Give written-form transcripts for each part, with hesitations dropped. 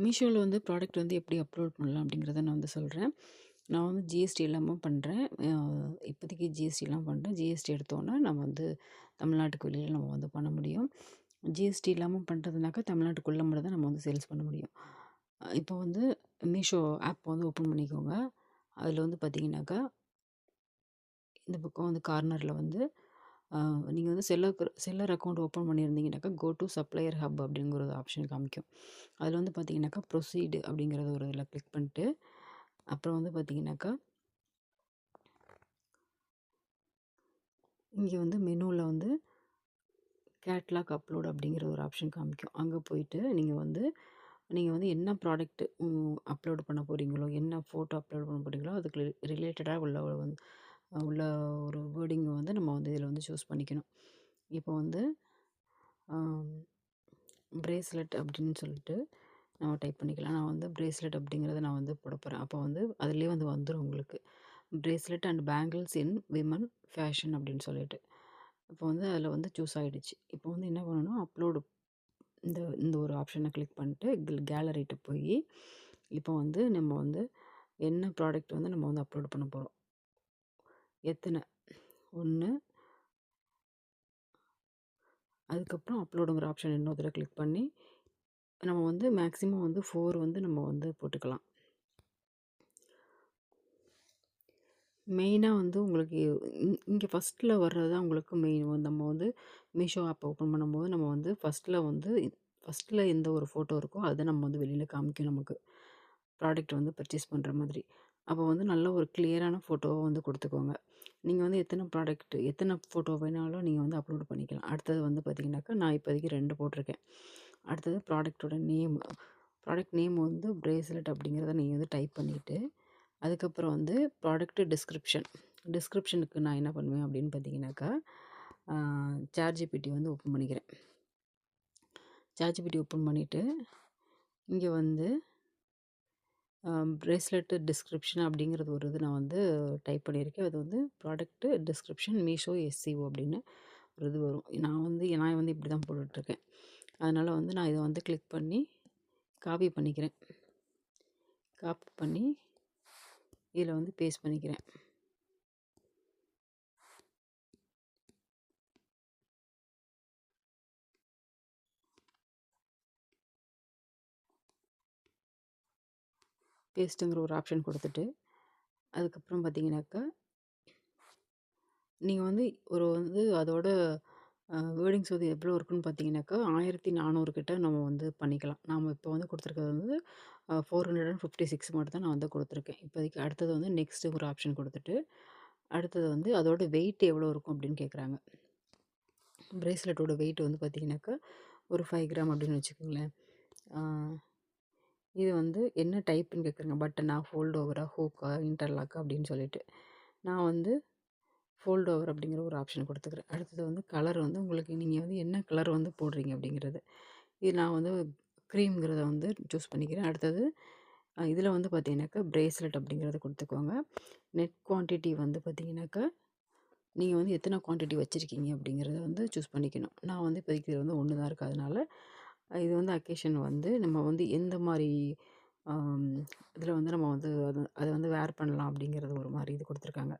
மீஷோவில் வந்து ப்ராடக்ட் வந்து எப்படி அப்லோட் பண்ணலாம் அப்படிங்கிறத நான் வந்து சொல்கிறேன். நான் வந்து ஜிஎஸ்டி இல்லாமல் பண்ணுறேன். இப்போதைக்கு ஜிஎஸ்டிலாம் பண்ணுறேன். ஜிஎஸ்டி எடுத்தோன்னா நம்ம வந்து தமிழ்நாட்டுக்கு வெளியில் நம்ம வந்து பண்ண முடியும். ஜிஎஸ்டி இல்லாமல் பண்ணுறதுனாக்கா தமிழ்நாட்டுக்குள்ளே மட்டும் தான் நம்ம வந்து சேல்ஸ் பண்ண முடியும். இப்போ வந்து மீஷோ ஆப் வந்து ஓப்பன் பண்ணிக்கோங்க. அதில் வந்து பார்த்தீங்கன்னாக்கா, இந்த பக்கம் வந்து கார்னரில் வந்து நீங்கள் வந்து செல்லர் அக்கௌண்ட் ஓப்பன் பண்ணியிருந்தீங்கன்னாக்கா, கோ டு சப்ளையர் ஹப் அப்படிங்கிற ஒரு ஆப்ஷன் காமிக்கும். அதில் வந்து பார்த்தீங்கன்னாக்கா, ப்ரொசீடு அப்படிங்கிறத ஒரு இதில் கிளிக் பண்ணிட்டு, அப்புறம் வந்து பார்த்தீங்கன்னாக்கா, இங்கே வந்து மெனுவில் வந்து கேட்லாக் அப்லோட் அப்படிங்கிற ஒரு ஆப்ஷன் காமிக்கும். அங்கே போயிட்டு நீங்கள் வந்து என்ன ப்ராடக்ட் அப்லோட் பண்ண போகிறீங்களோ, என்ன ஃபோட்டோ அப்லோட் பண்ண போகிறீங்களோ, அதுக்கு ரிலேட்டடாக உள்ள ஒரு வேர்டிங்கை வந்து நம்ம வந்து இதில் வந்து சூஸ் பண்ணிக்கணும். இப்போ வந்து பிரேஸ்லெட் அப்படின்னு சொல்லிட்டு நம்ம டைப் பண்ணிக்கலாம். நான் வந்து பிரேஸ்லெட் அப்படிங்கிறத நான் வந்து போட போகிறேன். அப்போ வந்து அதிலேயே வந்து வந்துடும் உங்களுக்கு. Bracelet and bangles in women fashion அப்படின்னு சொல்லிட்டு. இப்போ வந்து அதில் வந்து சூஸ் ஆகிடுச்சு. இப்போ வந்து என்ன பண்ணணும், அப்லோடு இந்த இந்த ஒரு ஆப்ஷனை கிளிக் பண்ணிட்டு கேலரிட்ட போய் இப்போ வந்து நம்ம வந்து என்ன ப்ராடக்ட் வந்து நம்ம வந்து அப்லோட் பண்ண போகிறோம், எத்தனை 1, அதுக்கப்புறம் அப்லோடுங்கிற ஆப்ஷன் இன்னொரு தடவை கிளிக் பண்ணி நம்ம வந்து மேக்ஸிமம் வந்து 4 வந்து நம்ம வந்து போட்டுக்கலாம். மெயினாக வந்து உங்களுக்கு இங்கே ஃபஸ்ட்டில் வர்றது தான் உங்களுக்கு மெயின். நம்ம வந்து மீஷோ ஆப் ஓப்பன் பண்ணும்போது நம்ம வந்து ஃபஸ்ட்டில் எந்த ஒரு ஃபோட்டோ இருக்கோ அதை நம்ம வந்து வெளியில் காமிக்கும் நமக்கு, ப்ராடக்ட் வந்து பர்ச்சேஸ் பண்ணுற மாதிரி. அப்போ வந்து நல்ல ஒரு கிளியரான ஃபோட்டோவை வந்து கொடுத்துக்கோங்க. நீங்கள் வந்து எத்தனை ஃபோட்டோ வேணாலும் நீங்கள் வந்து அப்லோட் பண்ணிக்கலாம். அடுத்தது வந்து பார்த்திங்கனாக்கா, நான் இப்போதைக்கு 2 போட்டிருக்கேன். அடுத்தது ப்ராடக்ட் நேம் வந்து பிரேஸ்லெட் அப்படிங்கிறத நீங்கள் வந்து டைப் பண்ணிவிட்டு, அதுக்கப்புறம் வந்து டிஸ்கிரிப்ஷனுக்கு நான் என்ன பண்ணுவேன் அப்படின்னு பார்த்தீங்கன்னாக்கா, சாட்ஜிபிடி வந்து ஓப்பன் பண்ணிக்கிறேன். சாட்ஜிபிடி ஓப்பன் பண்ணிவிட்டு, இங்கே வந்து பிரேஸ்லெட்டு டிஸ்கிரிப்ஷன் அப்படிங்கிறது ஒரு இது நான் வந்து டைப் பண்ணியிருக்கேன். அது வந்து ப்ராடக்ட்டு டிஸ்கிரிப்ஷன் மீஷோ எஸ்சிஓ அப்படின்னு ஒரு இது வரும். நான் வந்து இப்படி தான் போட்டுட்ருக்கேன். அதனால் வந்து நான் இதை வந்து கிளிக் பண்ணி காப்பி பண்ணிக்கிறேன். காப்பி பண்ணி இதில் வந்து பேஸ்ட் பண்ணிக்கிறேன். பேஸ்ட்டுங்கிற ஒரு ஆப்ஷன் கொடுத்துட்டு, அதுக்கப்புறம் பார்த்தீங்கன்னாக்கா, நீங்கள் வந்து அதோட வேர்டிங்ஸ் வந்து எவ்வளோ இருக்குன்னு பார்த்தீங்கன்னாக்கா, 1400 கிட்ட நம்ம வந்து பண்ணிக்கலாம். நாம் இப்போ வந்து கொடுத்துருக்கிறது வந்து 456 மட்டும் தான் நான் வந்து கொடுத்துருக்கேன் இப்போதைக்கு. அடுத்தது வந்து நெக்ஸ்ட்டு ஒரு ஆப்ஷன் கொடுத்துட்டு, அடுத்தது வந்து அதோட வெயிட் எவ்வளோ இருக்கும் அப்படின்னு கேட்குறாங்க. பிரேஸ்லெட்டோட வெயிட் வந்து பார்த்தீங்கன்னாக்கா, ஒரு 5 கிராம் அப்படின்னு வச்சுக்கோங்களேன். இது வந்து என்ன டைப்புன்னு கேட்குறாங்க. பட்டனா, ஃபோல்ட் ஓவரா, ஹூக்கா, இன்டர்லாக்கா அப்படின்னு சொல்லிட்டு. நான் வந்து ஃபோல்ட் ஓவர் அப்படிங்கிற ஒரு ஆப்ஷன் கொடுத்துக்கிறேன். அடுத்தது வந்து கலர் வந்து உங்களுக்கு நீங்கள் வந்து என்ன கலர் வந்து போடுறீங்க அப்படிங்கிறது. இது நான் வந்து க்ரீம்ங்கிறத வந்து சூஸ் பண்ணிக்கிறேன். அடுத்தது இதில் வந்து பார்த்தீங்கன்னாக்கா, பிரேஸ்லெட் அப்படிங்கிறத கொடுத்துக்கோங்க. நெட் குவான்டிட்டி வந்து பார்த்தீங்கன்னாக்கா, நீங்கள் வந்து எத்தனை குவான்டிட்டி வச்சுருக்கீங்க அப்படிங்கிறத வந்து சூஸ் பண்ணிக்கணும். நான் வந்து இப்போதைக்கு இது வந்து 1 தான் இருக்குது. அதனால் இது வந்து அக்கேஷன் வந்து நம்ம வந்து எந்த மாதிரி இதில் வந்து நம்ம வந்து அதை வந்து வேர் பண்ணலாம் அப்படிங்கிறது ஒரு மாதிரி இது கொடுத்துருக்காங்க.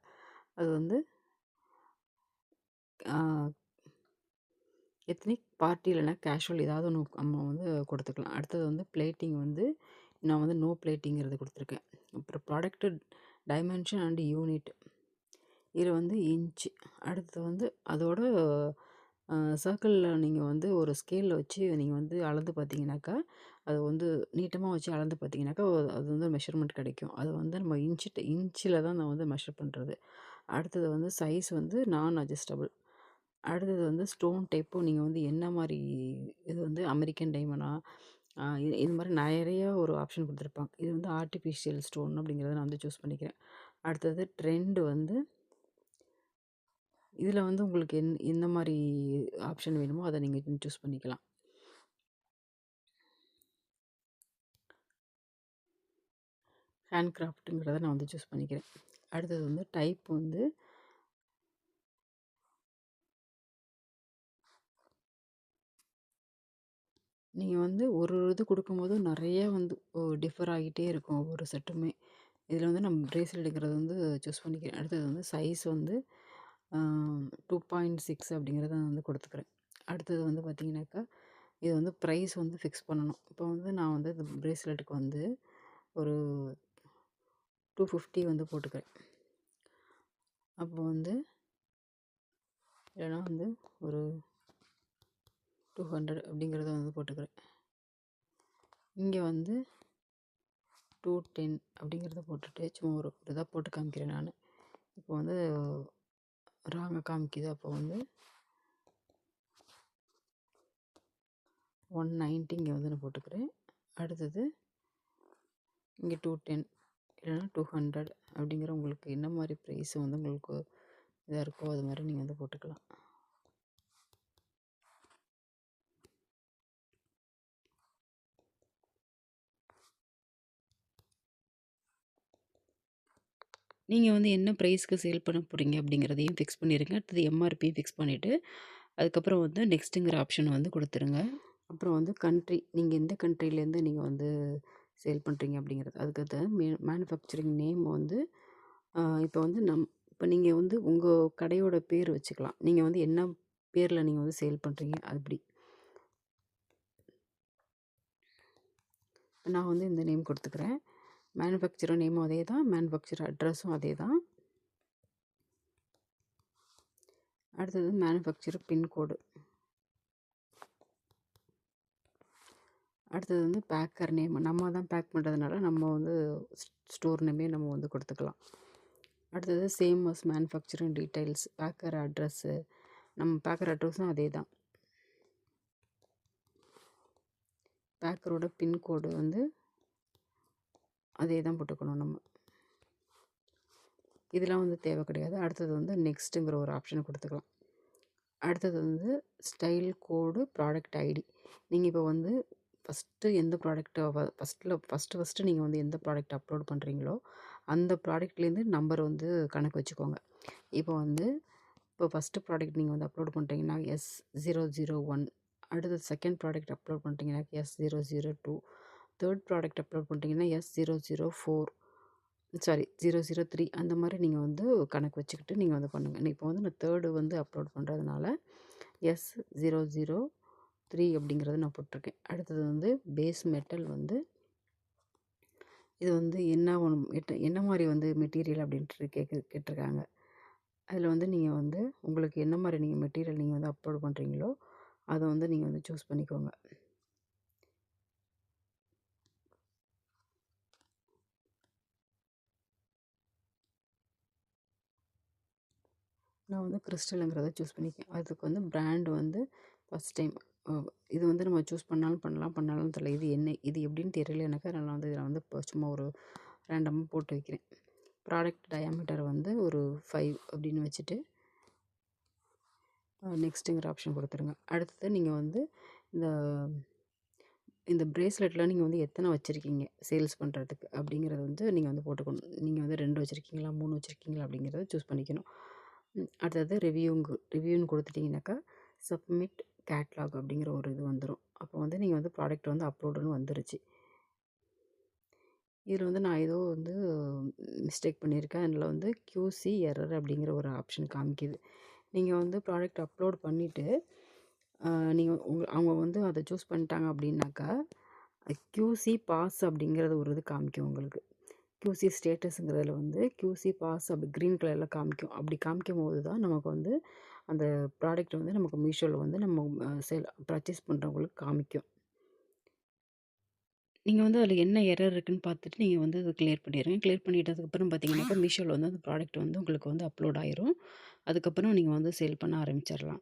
அது வந்து எத்னிக் பார்ட்டி இல்லைனா கேஷுவல் ஏதாவது ஒன்று நம்ம வந்து கொடுத்துக்கலாம். அடுத்தது வந்து பிளேட்டிங் வந்து நான் வந்து நோ பிளேட்டிங்கிறது கொடுத்துருக்கேன். அப்புறம் ப்ராடக்ட்டு டைமென்ஷன் அண்ட் யூனிட் இதில் வந்து இன்ச்சு. அடுத்தது வந்து அதோட சர்க்கிளில் நீங்கள் வந்து ஒரு ஸ்கேலில் வச்சு நீங்கள் வந்து அளந்து பார்த்தீங்கன்னாக்கா, அது வந்து நீட்டமாக வச்சு அளந்து பார்த்தீங்கன்னாக்கா, அது வந்து மெஷர்மெண்ட் கிடைக்கும். அது வந்து நம்ம இன்ச்சில் தான் நான் வந்து மெஷர் பண்ணுறது. அடுத்தது வந்து சைஸ் வந்து நான் அட்ஜஸ்டபிள். அடுத்தது வந்து ஸ்டோன் டைப்பும் நீங்கள் வந்து என்ன மாதிரி இது வந்து அமெரிக்கன் டைமண்டா, இது மாதிரி நிறைய ஒரு ஆப்ஷன் கொடுத்துருப்பாங்க. இது வந்து ஆர்டிஃபிஷியல் ஸ்டோன் அப்படிங்கிறத நான் வந்து சூஸ் பண்ணிக்கிறேன். அடுத்தது ட்ரெண்டு வந்து இதில் வந்து உங்களுக்கு எந்த மாதிரி ஆப்ஷன் வேணுமோ அதை நீங்கள் சூஸ் பண்ணிக்கலாம். ஹேண்ட் கிராஃப்ட்டுங்கிறத நான் வந்து சூஸ் பண்ணிக்கிறேன். அடுத்தது வந்து டைப் வந்து நீங்கள் வந்து ஒரு இது கொடுக்கும்போது நிறைய வந்து டிஃபர் ஆகிட்டே இருக்கும் ஒவ்வொரு செட்டுமே. இதில் வந்து நம்ம பிரேஸ்லெட்டுங்கிறது வந்து சூஸ் பண்ணிக்கிறேன். அடுத்தது வந்து சைஸ் வந்து 2.6 அப்படிங்கிறத நான் வந்து கொடுத்துக்கிறேன். அடுத்தது வந்து பார்த்திங்கனாக்கா இது வந்து ப்ரைஸ் வந்து ஃபிக்ஸ் பண்ணணும். இப்போ வந்து நான் வந்து இந்த பிரேஸ்லெட்டுக்கு வந்து ஒரு 250 வந்து போட்டுக்கிறேன். அப்போ வந்து இல்லைனா வந்து ஒரு 200 அப்படிங்கிறத வந்து போட்டுக்கிறேன். இங்கே வந்து 210 அப்படிங்கிறத போட்டுட்டு சும்மா ஒரு இதாக போட்டு காமிக்கிறேன் நான். இப்போ வந்து ராங்க காமிக்குது. அப்போ வந்து 190 இங்கே வந்து நான் போட்டுக்கிறேன். அடுத்தது இங்கே 210 இல்லைனா 200 அப்படிங்கிற உங்களுக்கு என்ன மாதிரி ப்ரைஸ் வந்து உங்களுக்கு இதாக இருக்கோ அது மாதிரி நீங்கள் வந்து போட்டுக்கலாம். நீங்கள் வந்து என்ன ப்ரைஸ்க்கு சேல் பண்ண போகிறீங்க அப்படிங்கிறதையும் ஃபிக்ஸ் பண்ணிடுங்க. அடுத்தது எம்ஆர்பியும் ஃபிக்ஸ் பண்ணிவிட்டு அதுக்கப்புறம் வந்து நெக்ஸ்ட்டுங்கிற ஆப்ஷன் வந்து கொடுத்துருங்க. அப்புறம் வந்து கண்ட்ரி, நீங்கள் எந்த கண்ட்ரிலேருந்து நீங்கள் வந்து சேல் பண்ணுறீங்க அப்படிங்கிறது. அதுக்கடுத்து மேனுஃபேக்சரிங் நேம் வந்து இப்போ வந்து இப்போ நீங்கள் வந்து உங்கள் கடையோட பேர் வச்சுக்கலாம். நீங்கள் வந்து என்ன பேரில் நீங்கள் வந்து சேல் பண்ணுறீங்க அப்படி. நான் வந்து இந்த நேம் கொடுத்துக்கிறேன். மேனுஃபேக்சரர் நேமும் அதே தான், மேனுஃபேக்சரர் அட்ரஸும் அதே தான். அடுத்தது மேனுஃபேக்சரர் பின்கோடு. அடுத்தது வந்து பேக்கர் நேம், நம்ம தான் பேக் பண்ணுறதுனால நம்ம வந்து ஸ்டோர் நேமே நம்ம வந்து கொடுத்துக்கலாம். அடுத்தது same as manufacturing details, packer address, நம்ம பேக்கர் அட்ரஸும் அதே தான். பேக்கரோட பின்கோடு வந்து அதே தான் போட்டுக்கணும் நம்ம. இதெல்லாம் வந்து தேவை கிடையாது. அடுத்தது வந்து நெக்ஸ்ட்டுங்கிற ஒரு ஆப்ஷனை கொடுத்துக்கலாம். அடுத்தது வந்து ஸ்டைல் கோடு ப்ராடக்ட் ஐடி. நீங்கள் இப்போ வந்து ஃபஸ்ட்டு எந்த ப்ராடக்ட்டை ஃபஸ்ட்டு நீங்கள் வந்து எந்த ப்ராடக்ட் அப்லோட் பண்ணுறீங்களோ அந்த ப்ராடக்ட்லேருந்து நம்பர் வந்து கணக்கு வச்சுக்கோங்க. இப்போ வந்து இப்போ ஃபஸ்ட்டு ப்ராடக்ட் நீங்கள் வந்து அப்லோட் பண்ணுறீங்கன்னா S001, அடுத்தது செகண்ட் ப்ராடக்ட் அப்லோட் பண்ணுறீங்கன்னா S002, தேர்ட் ப்ராடக்ட் அப்லோட் பண்ணுறீங்கன்னா S004, சாரி 003, அந்த மாதிரி நீங்கள் வந்து கணக்கு வச்சுக்கிட்டு நீங்கள் வந்து பண்ணுங்கள். இப்போ வந்து நான் தேர்டு வந்து அப்லோட் பண்ணுறதுனால S003 அப்படிங்கிறத நான் போட்டிருக்கேன். அடுத்தது வந்து பேஸ் மெட்டல் வந்து இது வந்து என்ன மாதிரி வந்து மெட்டீரியல் அப்படின்ட்டு கேட்டிருக்காங்க. அதில் வந்து நீங்கள் வந்து உங்களுக்கு என்ன மாதிரி நீங்கள் மெட்டீரியல் நீங்கள் வந்து அப்லோட் பண்ணுறீங்களோ அதை வந்து நீங்கள் வந்து சூஸ் பண்ணிக்கோங்க. நான் வந்து கிறிஸ்டலுங்கிறத சூஸ் பண்ணிக்கேன். அதுக்கு வந்து பிராண்டு வந்து ஃபஸ்ட் டைம் இது வந்து நம்ம சூஸ் பண்ணாலும் தெரியல. இது எப்படின்னு தெரியல எனக்கு. அதனால் வந்து இதில் வந்து இப்போ சும்மா ஒரு ரேண்டமாக போட்டு வைக்கிறேன். ப்ராடக்ட் டயாமீட்டர் வந்து ஒரு 5 அப்படின்னு வச்சுட்டு நெக்ஸ்ட்டுங்கிற ஆப்ஷன் கொடுத்துருங்க. அடுத்தது நீங்கள் வந்து இந்த இந்த ப்ரேஸ்லெட்டில் நீங்கள் வந்து எத்தனை வச்சுருக்கீங்க சேல்ஸ் பண்ணுறதுக்கு அப்படிங்கிறத வந்து நீங்கள் வந்து போட்டுக்கணும். நீங்கள் வந்து 2 வச்சுருக்கீங்களா, 3 வச்சுருக்கீங்களா அப்படிங்கிறத சூஸ் பண்ணிக்கணும். அடுத்தது ரிவ்யூன்னு கொடுத்துட்டிங்கனாக்கா சப்மிட் கேட்லாக் அப்படிங்கிற ஒரு இது வந்துடும். அப்போ வந்து நீங்கள் வந்து ப்ராடக்ட் வந்து அப்லோடுன்னு வந்துருச்சு. இதில் வந்து நான் ஏதோ வந்து மிஸ்டேக் பண்ணியிருக்கேன். அதில் வந்து QC எரர் அப்படிங்கிற ஒரு ஆப்ஷன் காமிக்குது. நீங்கள் வந்து ப்ராடக்ட் அப்லோட் பண்ணிவிட்டு நீங்கள் அவங்க வந்து அதை சூஸ் பண்ணிட்டாங்க அப்படின்னாக்கா QC பாஸ் அப்படிங்கிறது ஒரு இது காமிக்கும் உங்களுக்கு. QC ஸ்டேட்டஸுங்கிறதுல வந்து QC பாஸ் அப்படி க்ரீன் கலரில் காமிக்கும். அப்படி காமிக்கும் போது தான் நமக்கு வந்து அந்த ப்ராடக்ட் வந்து நமக்கு மீஷோவில் வந்து நம்ம பர்ச்சேஸ் பண்ணுறவங்களுக்கு காமிக்கும். நீங்கள் வந்து அதில் என்ன எரர் இருக்குதுன்னு பார்த்துட்டு நீங்கள் வந்து அதை கிளியர் பண்ணிடுங்க. கிளியர் பண்ணிட்டதுக்கப்புறம் பார்த்தீங்கன்னாக்கா மீஷோவில் வந்து அந்த ப்ராடக்ட் வந்து உங்களுக்கு வந்து அப்லோட் ஆயிரும். அதுக்கப்புறம் நீங்கள் வந்து சேல் பண்ண ஆரம்பிச்சிடலாம்.